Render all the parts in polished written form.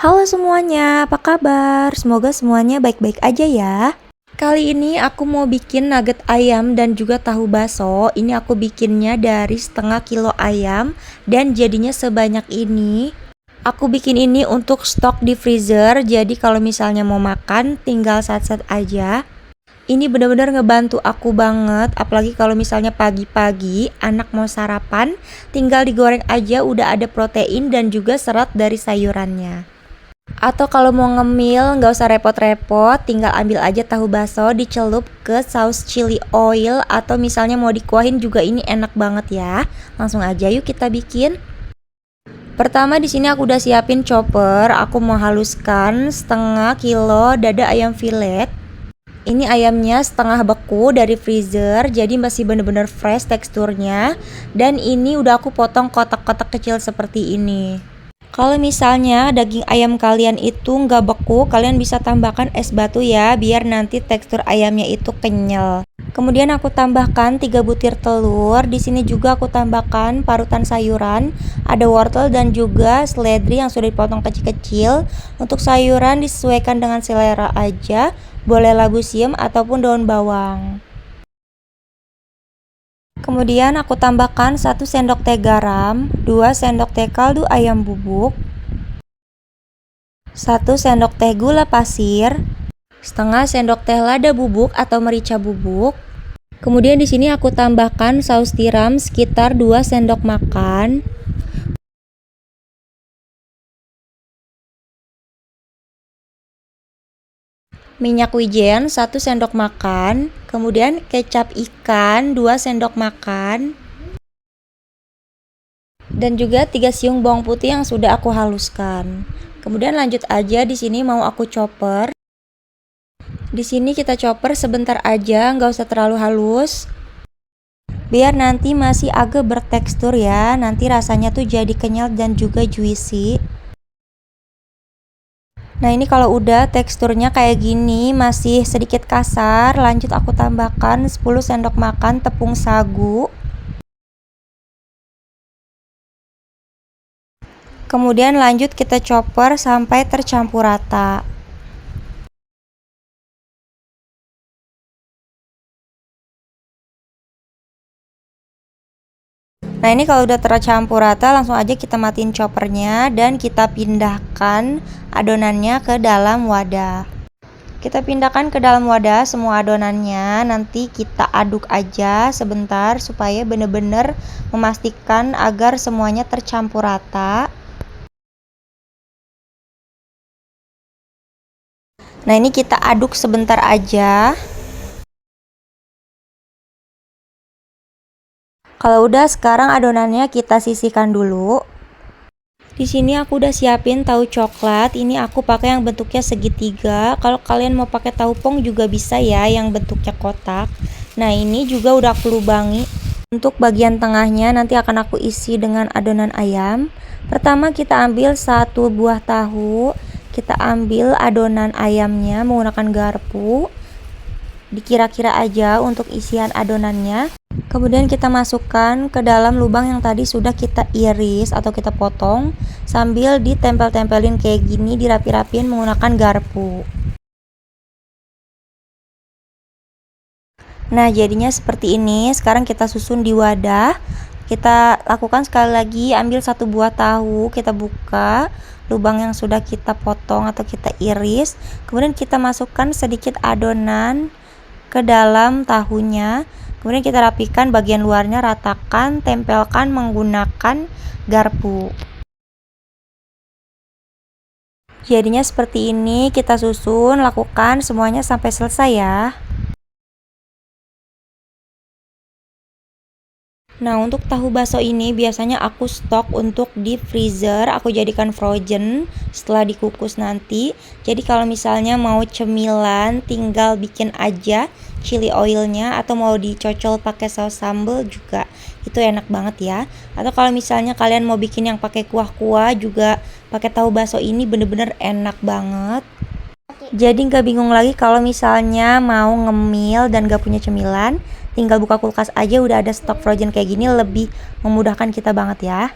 Halo semuanya, apa kabar? Semoga semuanya baik-baik aja ya. Kali ini aku mau bikin nugget ayam dan juga tahu baso. Ini aku bikinnya dari setengah kilo ayam dan jadinya sebanyak ini. Aku bikin ini untuk stok di freezer, jadi kalau misalnya mau makan tinggal sat-sat aja. Ini bener-bener ngebantu aku banget, apalagi kalau misalnya pagi-pagi anak mau sarapan, tinggal digoreng aja udah ada protein dan juga serat dari sayurannya. Atau kalau mau ngemil nggak usah repot-repot, tinggal ambil aja tahu baso, dicelup ke saus chili oil atau misalnya mau dikuahin juga ini enak banget ya. Langsung aja yuk kita bikin. Pertama di sini aku udah siapin chopper, aku mau haluskan setengah kilo dada ayam filet. Ini ayamnya setengah beku dari freezer, jadi masih bener-bener fresh teksturnya. Dan ini udah aku potong kotak-kotak kecil seperti ini. Kalau misalnya daging ayam kalian itu nggak beku, kalian bisa tambahkan es batu ya, biar nanti tekstur ayamnya itu kenyal. Kemudian aku tambahkan 3 butir telur. Di sini juga aku tambahkan parutan sayuran, ada wortel dan juga seledri yang sudah dipotong kecil-kecil. Untuk sayuran disesuaikan dengan selera aja, boleh labu siam ataupun daun bawang. Kemudian aku tambahkan 1 sendok teh garam, 2 sendok teh kaldu ayam bubuk, 1 sendok teh gula pasir, setengah sendok teh lada bubuk atau merica bubuk. Kemudian di sini aku tambahkan saus tiram sekitar 2 sendok makan. Minyak wijen 1 sendok makan, kemudian kecap ikan 2 sendok makan. Dan juga 3 siung bawang putih yang sudah aku haluskan. Kemudian lanjut aja di sini mau aku chopper. Di sini kita chopper sebentar aja, nggak usah terlalu halus. Biar nanti masih agak bertekstur ya, nanti rasanya tuh jadi kenyal dan juga juicy. Nah ini kalau udah teksturnya kayak gini, masih sedikit kasar, lanjut aku tambahkan 10 sendok makan tepung sagu. Kemudian lanjut kita chopper sampai tercampur rata. Nah ini kalau udah tercampur rata, langsung aja kita matiin choppernya dan kita pindahkan adonannya ke dalam wadah. Kita pindahkan ke dalam wadah semua adonannya, nanti kita aduk aja sebentar supaya bener-bener memastikan agar semuanya tercampur rata. Nah ini kita aduk sebentar aja. Kalau udah, sekarang adonannya kita sisihkan dulu. Di sini aku udah siapin tahu coklat. Ini aku pakai yang bentuknya segitiga. Kalau kalian mau pakai tahu pong juga bisa ya, yang bentuknya kotak. Nah, ini juga udah aku lubangi. Untuk bagian tengahnya nanti akan aku isi dengan adonan ayam. Pertama kita ambil 1 buah tahu. Kita ambil adonan ayamnya menggunakan garpu. Dikira-kira aja untuk isian adonannya. Kemudian kita masukkan ke dalam lubang yang tadi sudah kita iris atau kita potong, sambil ditempel-tempelin kayak gini, dirapi-rapiin menggunakan garpu. Nah jadinya seperti ini. Sekarang kita susun di wadah. Kita lakukan sekali lagi, ambil 1 buah tahu, kita buka lubang yang sudah kita potong atau kita iris, kemudian kita masukkan sedikit adonan ke dalam tahunya. Kemudian kita rapikan bagian luarnya, ratakan, tempelkan menggunakan garpu. Jadinya seperti ini, kita susun, lakukan semuanya sampai selesai ya. Nah untuk tahu baso ini biasanya aku stok untuk di freezer, aku jadikan frozen setelah dikukus nanti. Jadi kalau misalnya mau cemilan tinggal bikin aja chili oilnya, atau mau dicocol pakai saus sambal juga itu enak banget ya. Atau kalau misalnya kalian mau bikin yang pakai kuah-kuah juga pakai tahu baso ini bener-bener enak banget. Jadi nggak bingung lagi kalau misalnya mau ngemil dan gak punya cemilan, tinggal buka kulkas aja udah ada stok frozen kayak gini, lebih memudahkan kita banget ya.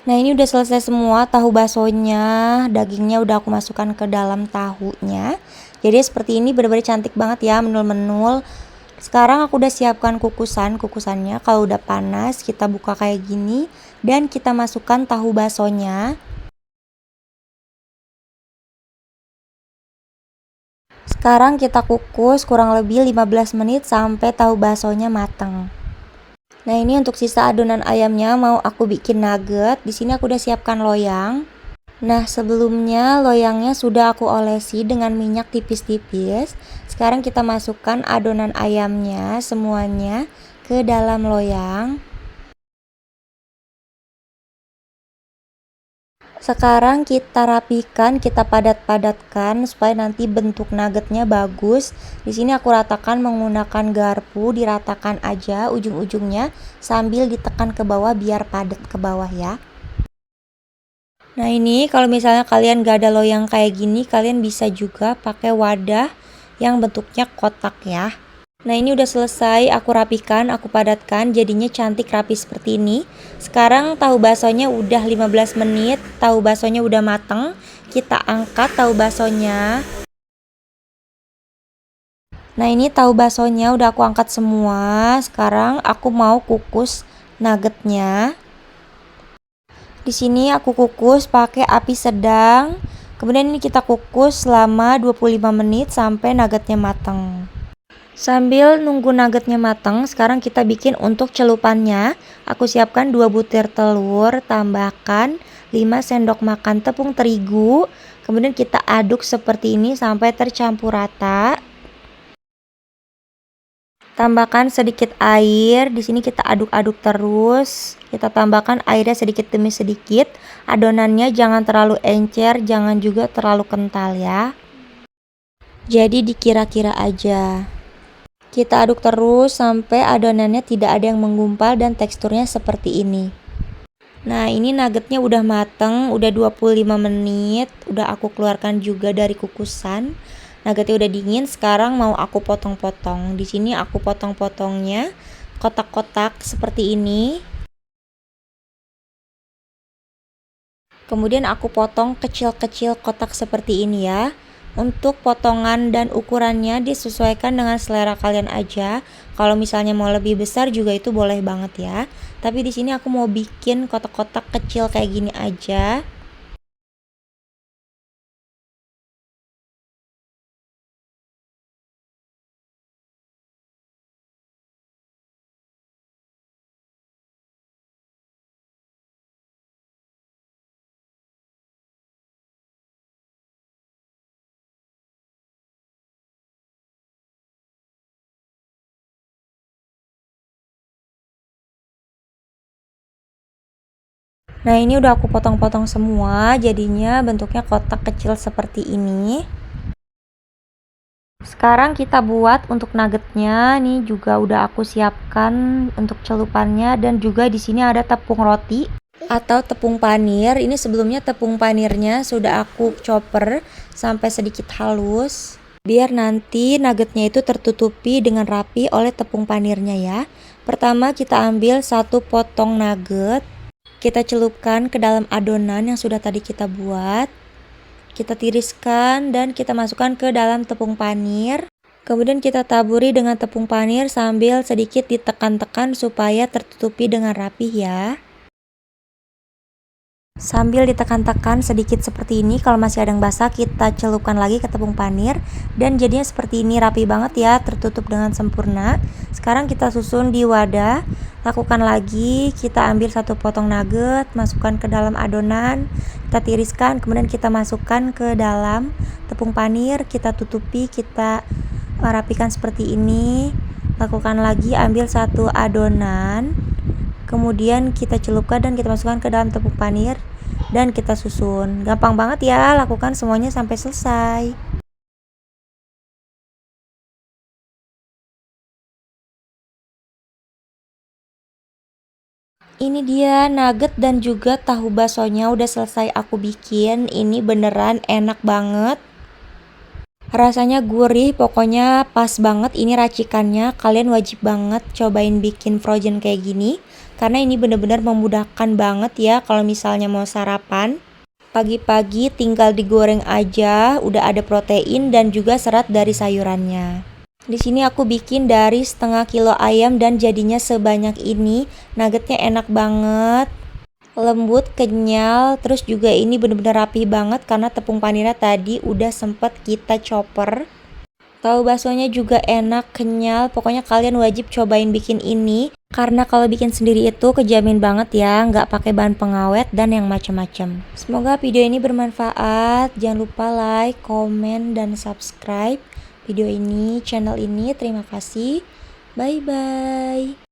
Nah ini udah selesai semua tahu baksonya, dagingnya udah aku masukkan ke dalam tahunya. Jadi seperti ini bener-bener cantik banget ya, menul-menul. Sekarang aku udah siapkan kukusannya. Kalau udah panas kita buka kayak gini dan kita masukkan tahu baksonya. Sekarang kita kukus kurang lebih 15 menit sampai tahu baksonya mateng. Nah ini untuk sisa adonan ayamnya mau aku bikin nugget. Di sini aku udah siapkan loyang. Nah sebelumnya loyangnya sudah aku olesi dengan minyak tipis-tipis. Sekarang kita masukkan adonan ayamnya semuanya ke dalam loyang. Sekarang kita rapikan, kita padat-padatkan supaya nanti bentuk nuggetnya bagus. Di sini aku ratakan menggunakan garpu, diratakan aja ujung-ujungnya sambil ditekan ke bawah biar padat ke bawah ya. Nah ini kalau misalnya kalian gak ada loyang kayak gini, kalian bisa juga pakai wadah yang bentuknya kotak ya. Nah ini udah selesai, aku rapikan, aku padatkan, jadinya cantik rapi seperti ini. Sekarang tahu baksonya udah 15 menit, tahu baksonya udah mateng. Kita angkat tahu baksonya. Nah ini tahu baksonya udah aku angkat semua. Sekarang aku mau kukus nuggetnya. Di sini aku kukus pakai api sedang. Kemudian ini kita kukus selama 25 menit sampai nuggetnya mateng. Sambil nunggu nuggetnya matang, sekarang kita bikin untuk celupannya. Aku siapkan 2 butir telur, tambahkan 5 sendok makan tepung terigu. Kemudian kita aduk seperti ini sampai tercampur rata. Tambahkan sedikit air. Di sini kita aduk-aduk terus. Kita tambahkan airnya sedikit demi sedikit. Adonannya jangan terlalu encer, jangan juga terlalu kental ya. Jadi dikira-kira aja. Kita aduk terus sampai adonannya tidak ada yang menggumpal dan teksturnya seperti ini. Nah ini nuggetnya udah mateng, udah 25 menit, udah aku keluarkan juga dari kukusan. Nuggetnya udah dingin, sekarang mau aku potong-potong. Di sini aku potong-potongnya kotak-kotak seperti ini. Kemudian aku potong kecil-kecil kotak seperti ini ya. Untuk potongan dan ukurannya disesuaikan dengan selera kalian aja. Kalau misalnya mau lebih besar juga itu boleh banget ya. Tapi di sini aku mau bikin kotak-kotak kecil kayak gini aja. Nah ini udah aku potong-potong semua, jadinya bentuknya kotak kecil seperti ini. Sekarang kita buat untuk nuggetnya. Nih juga udah aku siapkan untuk celupannya dan juga di sini ada tepung roti atau tepung panir. Ini sebelumnya tepung panirnya sudah aku chopper sampai sedikit halus biar nanti nuggetnya itu tertutupi dengan rapi oleh tepung panirnya ya. Pertama kita ambil satu potong nugget. Kita celupkan ke dalam adonan yang sudah tadi kita buat. Kita tiriskan dan kita masukkan ke dalam tepung panir. Kemudian kita taburi dengan tepung panir sambil sedikit ditekan-tekan supaya tertutupi dengan rapih ya. Sambil ditekan-tekan sedikit seperti ini, kalau masih ada yang basah kita celupkan lagi ke tepung panir dan jadinya seperti ini, rapi banget ya, tertutup dengan sempurna. Sekarang kita susun di wadah. Lakukan lagi, kita ambil satu potong nugget, masukkan ke dalam adonan, kita tiriskan, kemudian kita masukkan ke dalam tepung panir, kita tutupi, kita rapikan seperti ini. Lakukan lagi, ambil satu adonan, kemudian kita celupkan dan kita masukkan ke dalam tepung panir dan kita susun. Gampang banget ya, lakukan semuanya sampai selesai. Ini dia nugget dan juga tahu baksonya udah selesai aku bikin. Ini beneran enak banget. Rasanya gurih, pokoknya pas banget ini racikannya. Kalian wajib banget cobain bikin frozen kayak gini. karena ini bener-bener memudahkan banget ya kalau misalnya mau sarapan. Pagi-pagi tinggal digoreng aja, udah ada protein dan juga serat dari sayurannya. Di sini aku bikin dari setengah kilo ayam dan jadinya sebanyak ini. Nuggetnya enak banget, lembut, kenyal, terus juga ini bener-bener rapi banget karena tepung panira tadi udah sempet kita chopper. Tahu baksonya juga enak, kenyal, pokoknya kalian wajib cobain bikin ini. Karena kalau bikin sendiri itu kejamin banget ya, nggak pakai bahan pengawet dan yang macem-macem. Semoga video ini bermanfaat, jangan lupa like, komen, dan subscribe video ini, channel ini. Terima kasih, bye-bye.